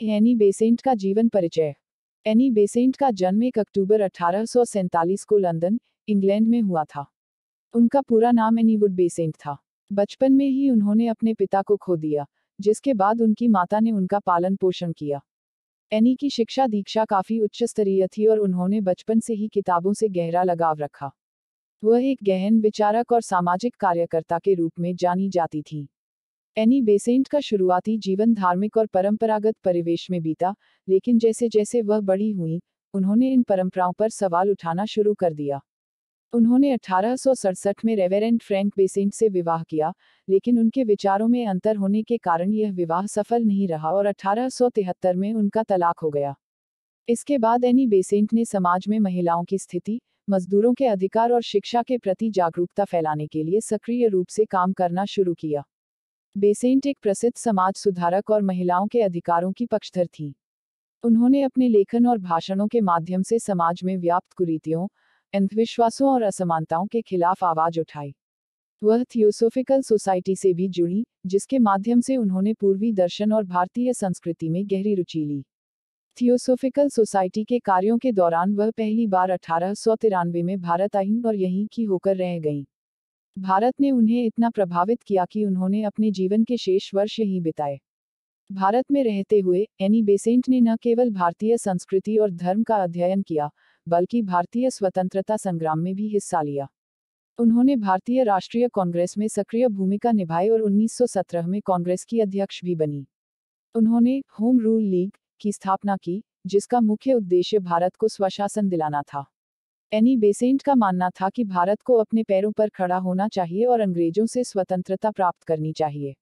Annie Besant का जीवन परिचय। एनी बेसेंट का जन्म 1 अक्टूबर 1847 को लंदन, इंग्लैंड में हुआ था। उनका पूरा नाम एनी वुड बेसेंट था। बचपन में ही उन्होंने अपने पिता को खो दिया, जिसके बाद उनकी माता ने उनका पालन पोषण किया। एनी की शिक्षा दीक्षा काफी उच्च स्तरीय थी और उन्होंने बचपन से ही किताबों से गहरा लगाव रखा। वह एक गहन विचारक और सामाजिक कार्यकर्ता के रूप में जानी जाती थी। एनी बेसेंट का शुरुआती जीवन धार्मिक और परंपरागत परिवेश में बीता, लेकिन जैसे जैसे वह बड़ी हुई, उन्होंने इन परंपराओं पर सवाल उठाना शुरू कर दिया। उन्होंने 1867 में रेवेरेंड फ्रैंक बेसेंट से विवाह किया, लेकिन उनके विचारों में अंतर होने के कारण यह विवाह सफल नहीं रहा और 1873 में उनका तलाक हो गया। इसके बाद एनी बेसेंट ने समाज में महिलाओं की स्थिति, मजदूरों के अधिकार और शिक्षा के प्रति जागरूकता फैलाने के लिए सक्रिय रूप से काम करना शुरू किया। बेसेंट एक प्रसिद्ध समाज सुधारक और महिलाओं के अधिकारों की पक्षधर थी। उन्होंने अपने लेखन और भाषणों के माध्यम से समाज में व्याप्त कुरीतियों, अंधविश्वासों और असमानताओं के खिलाफ आवाज उठाई। वह थियोसोफिकल सोसाइटी से भी जुड़ी, जिसके माध्यम से उन्होंने पूर्वी दर्शन और भारतीय संस्कृति में गहरी रुचि ली। थियोसोफिकल सोसाइटी के कार्यों के दौरान वह पहली बार 1893 में भारत आईं और यहीं की होकर रह गईं। भारत ने उन्हें इतना प्रभावित किया कि उन्होंने अपने जीवन के शेष वर्ष यहीं बिताए। भारत में रहते हुए एनी बेसेंट ने न केवल भारतीय संस्कृति और धर्म का अध्ययन किया, बल्कि भारतीय स्वतंत्रता संग्राम में भी हिस्सा लिया। उन्होंने भारतीय राष्ट्रीय कांग्रेस में सक्रिय भूमिका निभाई और 1917 में कांग्रेस की अध्यक्ष भी बनी। उन्होंने होम रूल लीग की स्थापना की, जिसका मुख्य उद्देश्य भारत को स्वशासन दिलाना था। एनी बेसेंट का मानना था कि भारत को अपने पैरों पर खड़ा होना चाहिए और अंग्रेजों से स्वतंत्रता प्राप्त करनी चाहिए।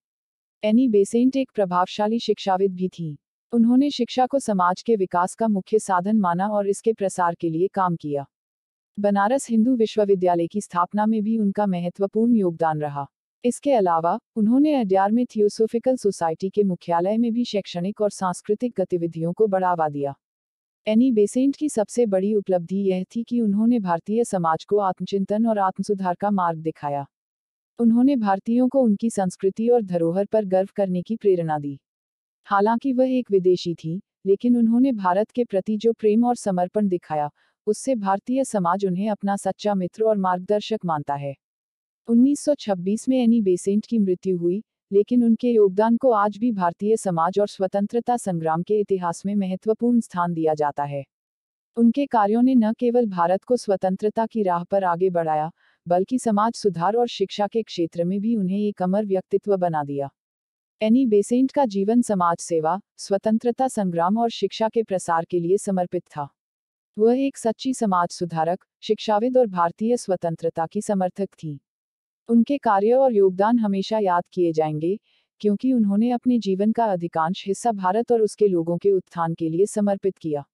एनी बेसेंट एक प्रभावशाली शिक्षाविद भी थीं। उन्होंने शिक्षा को समाज के विकास का मुख्य साधन माना और इसके प्रसार के लिए काम किया। बनारस हिंदू विश्वविद्यालय की स्थापना में भी उनका महत्वपूर्ण योगदान रहा। इसके अलावा, उन्होंने अड्यार में थियोसोफिकल सोसाइटी के मुख्यालय में भी शैक्षणिक और सांस्कृतिक गतिविधियों को बढ़ावा दिया। एनी बेसेंट की सबसे बड़ी उपलब्धि यह थी कि उन्होंने भारतीय समाज को आत्मचिंतन और आत्मसुधार का मार्ग दिखाया। उन्होंने भारतीयों को उनकी संस्कृति और धरोहर पर गर्व करने की प्रेरणा दी। हालांकि वह एक विदेशी थी, लेकिन उन्होंने भारत के प्रति जो प्रेम और समर्पण दिखाया, उससे भारतीय समाज उन्हें अपना सच्चा मित्र और मार्गदर्शक मानता है। 1926 में एनी बेसेंट की मृत्यु हुई, लेकिन उनके योगदान को आज भी भारतीय समाज और स्वतंत्रता संग्राम के इतिहास में महत्वपूर्ण स्थान दिया जाता है। उनके कार्यों ने न केवल भारत को स्वतंत्रता की राह पर आगे बढ़ाया, बल्कि समाज सुधार और शिक्षा के क्षेत्र में भी उन्हें एक अमर व्यक्तित्व बना दिया। एनी बेसेंट का जीवन समाज सेवा, स्वतंत्रता संग्राम और शिक्षा के प्रसार के लिए समर्पित था। वह एक सच्ची समाज सुधारक, शिक्षाविद और भारतीय स्वतंत्रता की समर्थक थी। उनके कार्य और योगदान हमेशा याद किए जाएंगे, क्योंकि उन्होंने अपने जीवन का अधिकांश हिस्सा भारत और उसके लोगों के उत्थान के लिए समर्पित किया।